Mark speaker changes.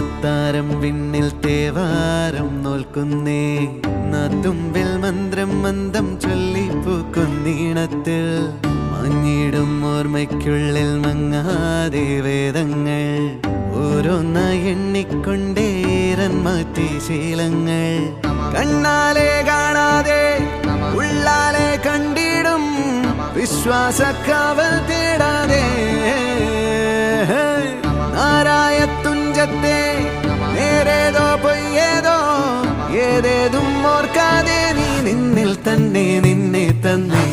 Speaker 1: അത്താരം വിണ്ണിൽ തേവാരം നോൽക്കുന്നേ നാത്തുമ്പിൽ മന്ത്രം മന്ദം ചൊല്ലിപ്പൂക്കുന്നീണത്തിൽ മഞ്ഞിടും ഓർമ്മയ്ക്കുള്ളിൽ മങ്ങാതെ വേദങ്ങൾ ഓരോന്നായി എണ്ണിക്കൊണ്ടേരൻ മാറ്റി ശീലങ്ങൾ കണ്ണാലെ കാണാതെ ഉള്ളാലെ കണ്ടിടും വിശ്വാസക്കാവൽ തേടാതെ നാരായ തുഞ്ചത്തെ നേരേതോ പൊയ്യേതോ ഏതേതും ഓർക്കാതെ നീ നിന്നിൽ തന്നെ നിന്നെ തന്നെ